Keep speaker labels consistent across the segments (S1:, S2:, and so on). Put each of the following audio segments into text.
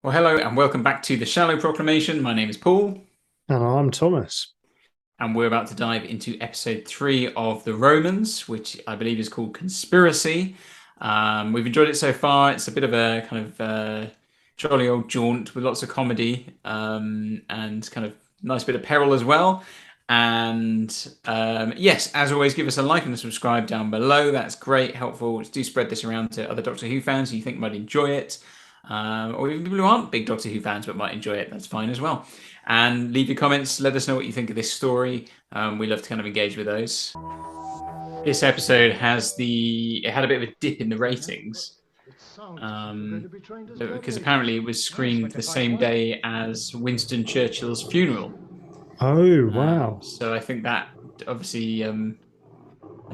S1: Well, hello and welcome back to the Shallow Proclamation. My name is Paul,
S2: And I'm Thomas.
S1: and we're about to dive into episode 3 of The Romans, which I believe is called Conspiracy. We've enjoyed it so far. It's a bit of a kind of jolly old jaunt with lots of comedy and kind of nice bit of peril as well. And yes, as always, give us a like and a subscribe down below. That's great, helpful. Do spread this around to other Doctor Who fans who you think might enjoy it. Or even people who aren't big Doctor Who fans but might enjoy it, that's fine as well. And leave your comments, let us know what you think of this story. We love to kind of engage with those. This episode has it had a bit of a dip in the ratings because apparently it was screened the same day as Winston Churchill's funeral.
S2: Oh, wow.
S1: So I think that obviously I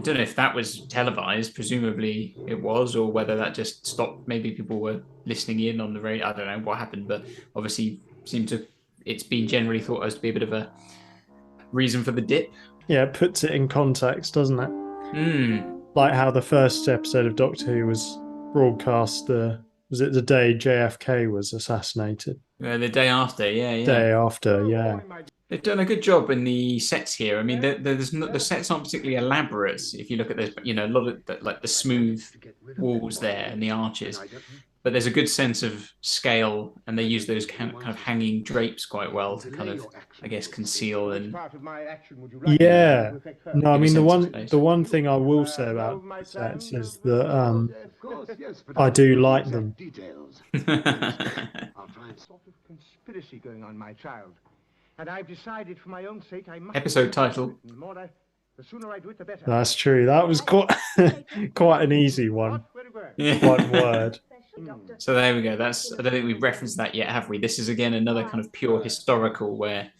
S1: don't know if that was televised. Presumably it was, or whether that just stopped. Maybe people were listening in on the radio. I don't know what happened, but obviously it's been generally thought as to be a bit of a reason for the dip.
S2: Yeah, it puts it in context, doesn't it?
S1: Hmm.
S2: Like how the first episode of Doctor Who was broadcast was it the day JFK was assassinated?
S1: The day after, yeah.
S2: Day after, yeah.
S1: They've done a good job in the sets here. I mean, the sets aren't particularly elaborate. If you look at this, a lot of like the smooth walls there and the arches, but there's a good sense of scale, and they use those kind of hanging drapes quite well to kind of, I guess, conceal and
S2: Yeah. No, I
S1: give a
S2: mean
S1: sense of space.
S2: the one thing I will say about sets is that I do like them.
S3: Conspiracy going on, my child. And I've decided for my own sake I must
S1: Episode title.
S3: The sooner I do it, the better.
S2: That's true. That was quite an easy one.
S1: Yeah.
S2: One word.
S1: So there we go. I don't think we've referenced that yet, have we? This is again another kind of pure historical where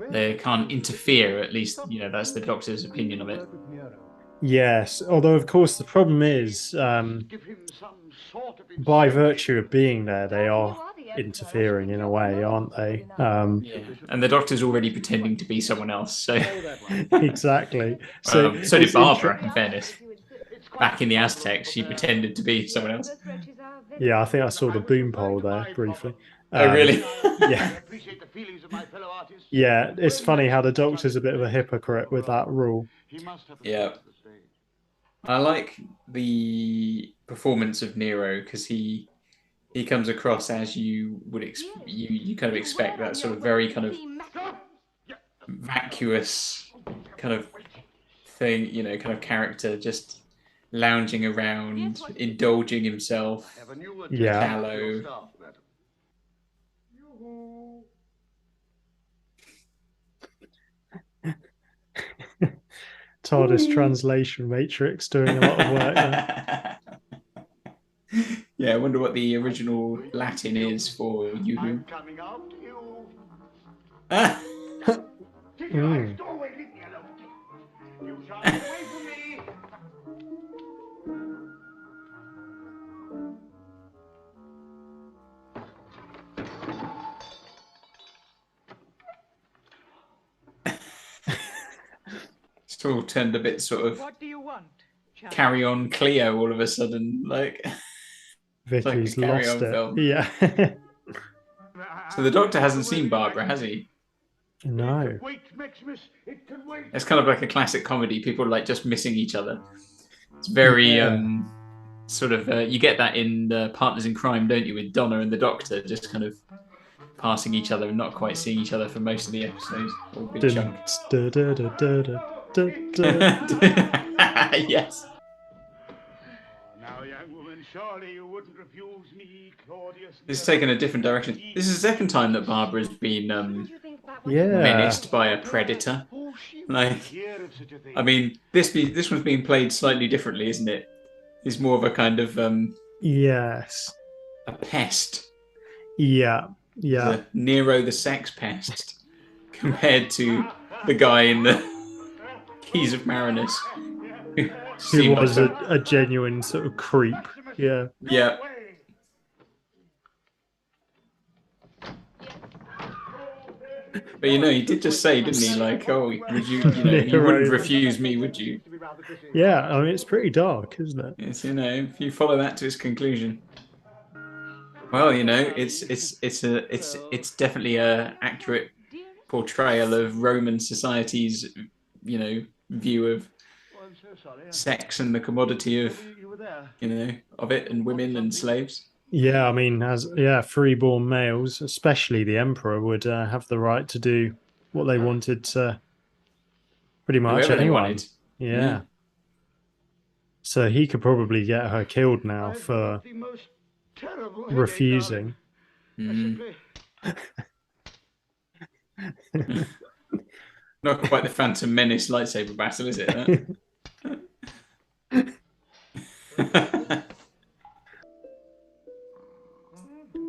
S1: they can't interfere. At least, that's the Doctor's opinion of it.
S2: Yes, although of course the problem is, by virtue of being there, they are interfering in a way, aren't they?
S1: Yeah, and the Doctor's already pretending to be someone else. So
S2: exactly. So
S1: so did Barbara. In fairness, back in the Aztecs, she pretended to be someone else.
S2: Yeah, I think I saw the boom pole there briefly.
S1: Oh, really?
S2: Yeah. Yeah, it's funny how the Doctor's a bit of a hypocrite with that rule.
S1: Yeah. I like the performance of Nero because he comes across as you would you kind of expect, that sort of very kind of vacuous kind of thing, kind of character, just lounging around, indulging himself,
S2: Yeah.
S1: shallow.
S2: TARDIS translation matrix doing a lot of work there.
S1: Yeah, I wonder what the original Latin is for you. Ah.
S2: Mm.
S1: It's all turned a bit sort of
S3: What do you want?
S1: Carry On Cleo all of a sudden, like
S2: Vicky's
S1: like a
S2: lost
S1: carry-on
S2: it.
S1: film.
S2: Yeah.
S1: So the Doctor hasn't seen Barbara, has he?
S2: No.
S1: It's kind of like a classic comedy. People are like just missing each other. It's very sort of you get that in Partners in Crime, don't you, with Donna and the Doctor just kind of passing each other and not quite seeing each other for most of the episodes, or a good chunk. Yes.
S3: Now, young woman, surely you wouldn't refuse me, Claudius.
S1: This is taken a different direction. This is the second time that Barbara's been
S2: Yeah.
S1: menaced by a predator. Like, I mean, this one's being played slightly differently, isn't it? It's more of a kind of
S2: Yes.
S1: a pest.
S2: Yeah. Yeah.
S1: The Nero the sex pest compared to the guy in the Keys of Marinus.
S2: He was a genuine sort of creep. Yeah.
S1: Yeah. But he did just say, didn't he? Like, oh, would you wouldn't refuse me, would you?
S2: Yeah, I mean, it's pretty dark, isn't it?
S1: Yes, if you follow that to its conclusion. Well, it's definitely a accurate portrayal of Roman society's, view of
S3: Oh, I'm so sorry.
S1: sex and the commodity of,
S3: You were there.
S1: of it, and
S3: Want
S1: women and
S3: something?
S1: slaves.
S2: Yeah, I mean, as freeborn males, especially the emperor, would have the right to do what they wanted to pretty much
S1: Whoever they wanted.
S2: anyone. Yeah. So he could probably get her killed now
S3: I've
S2: for
S3: got the most terrible headache, darling.
S2: refusing.
S3: I simply...
S1: Not quite the Phantom Menace lightsaber battle, is it?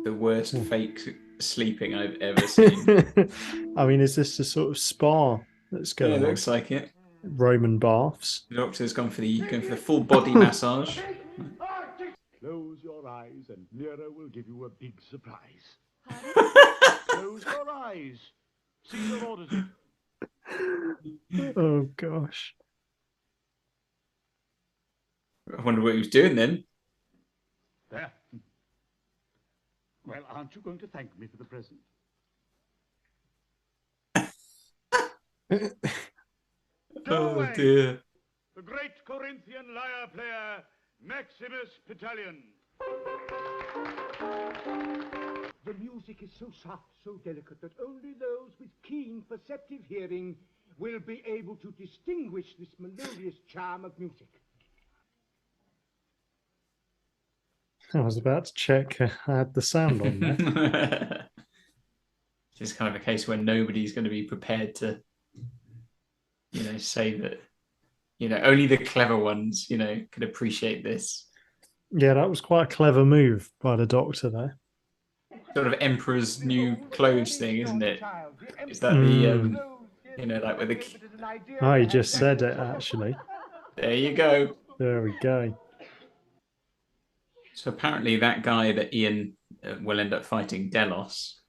S1: The worst fake sleeping I've ever seen.
S2: I mean, is this the sort of spa that's
S1: Yeah,
S2: going
S1: it
S2: on?
S1: looks like it.
S2: Roman baths.
S1: The doctor's gone for the full body massage.
S3: Close your eyes and Nero will give you a big surprise. Close your eyes. Caesar orders it.
S2: Oh gosh.
S1: I wonder what he was doing then.
S3: There. Well, aren't you going to thank me for the present?
S1: Oh dear.
S3: The great Corinthian lyre player, Maximus Battalion. The music is so soft, so delicate, that only those with keen, perceptive hearing will be able to distinguish this melodious charm of music.
S2: I was about to check I had the sound on there.
S1: It's kind of a case where nobody's going to be prepared to, say that, only the clever ones, could appreciate this.
S2: Yeah, that was quite a clever move by the doctor there.
S1: Sort of Emperor's new clothes thing, isn't it? Is that the, like with the...
S2: Oh, you just said it, actually.
S1: There you go.
S2: There we go.
S1: So apparently that guy that Ian will end up fighting, Delos,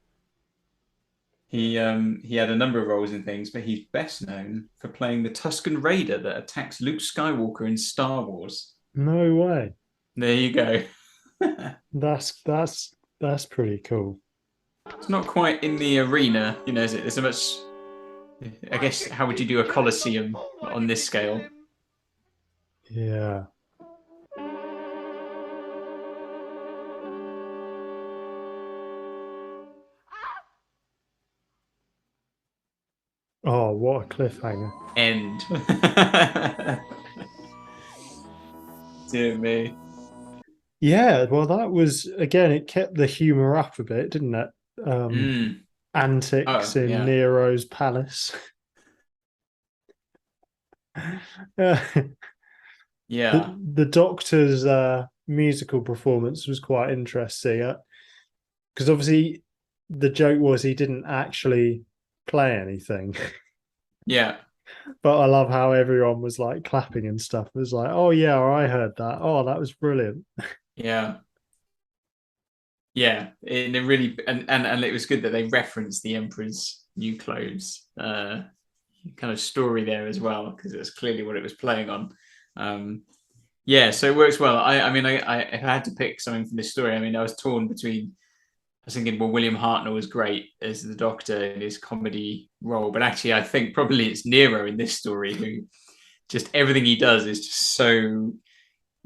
S1: he had a number of roles in things, but he's best known for playing the Tusken Raider that attacks Luke Skywalker in Star Wars.
S2: No way.
S1: There you go.
S2: That's pretty cool.
S1: It's not quite in the arena, is it? There's so much... I guess, how would you do a Colosseum on this scale?
S2: Yeah. Oh, what a cliffhanger.
S1: End. Dear me.
S2: Yeah, well, that was, again, it kept the humour up a bit, didn't it? Antics in Nero's palace.
S1: Yeah.
S2: The doctor's musical performance was quite interesting because obviously the joke was he didn't actually play anything.
S1: Yeah.
S2: But I love how everyone was like clapping and stuff. It was like, oh yeah, I heard that. Oh, that was brilliant.
S1: Yeah. Yeah. And it really and it was good that they referenced the Emperor's new clothes kind of story there as well, because it's clearly what it was playing on. Yeah, so it works well. I mean, I had to pick something from this story. I mean, I was torn between. I was thinking, well, William Hartnell was great as the Doctor in his comedy role, but actually, I think probably it's Nero in this story who just everything he does is just so,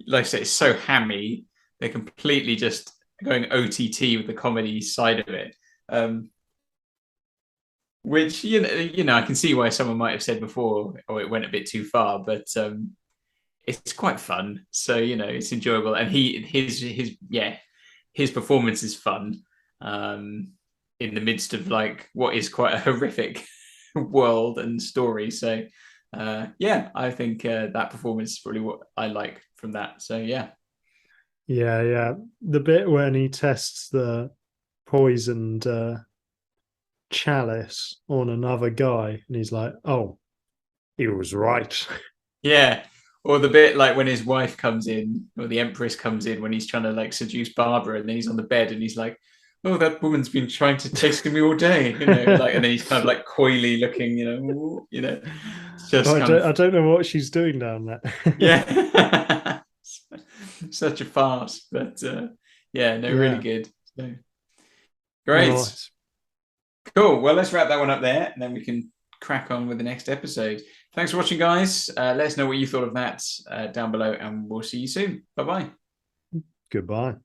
S1: like I say, it's so hammy. They're completely just going OTT with the comedy side of it. Which I can see why someone might have said before, oh, it went a bit too far, but it's quite fun. So it's enjoyable, and his performance is fun in the midst of like what is quite a horrific world and story. So I think that performance is probably what I like from that. So yeah.
S2: The bit when he tests the poisoned chalice on another guy and he's like, oh, he was right.
S1: Yeah. Or the bit like when his wife comes in, or the Empress comes in, when he's trying to like seduce Barbara, and then he's on the bed and he's like, oh, that woman's been trying to taste me all day, like, and then he's kind of like coyly looking, just
S2: I don't know what she's doing down there.
S1: Yeah. Such a farce, but really good. So, great.
S2: Nice.
S1: Cool. Well, let's wrap that one up there, and then we can crack on with the next episode. Thanks for watching, guys. Let us know what you thought of that down below, and we'll see you soon. Bye-bye.
S2: Goodbye.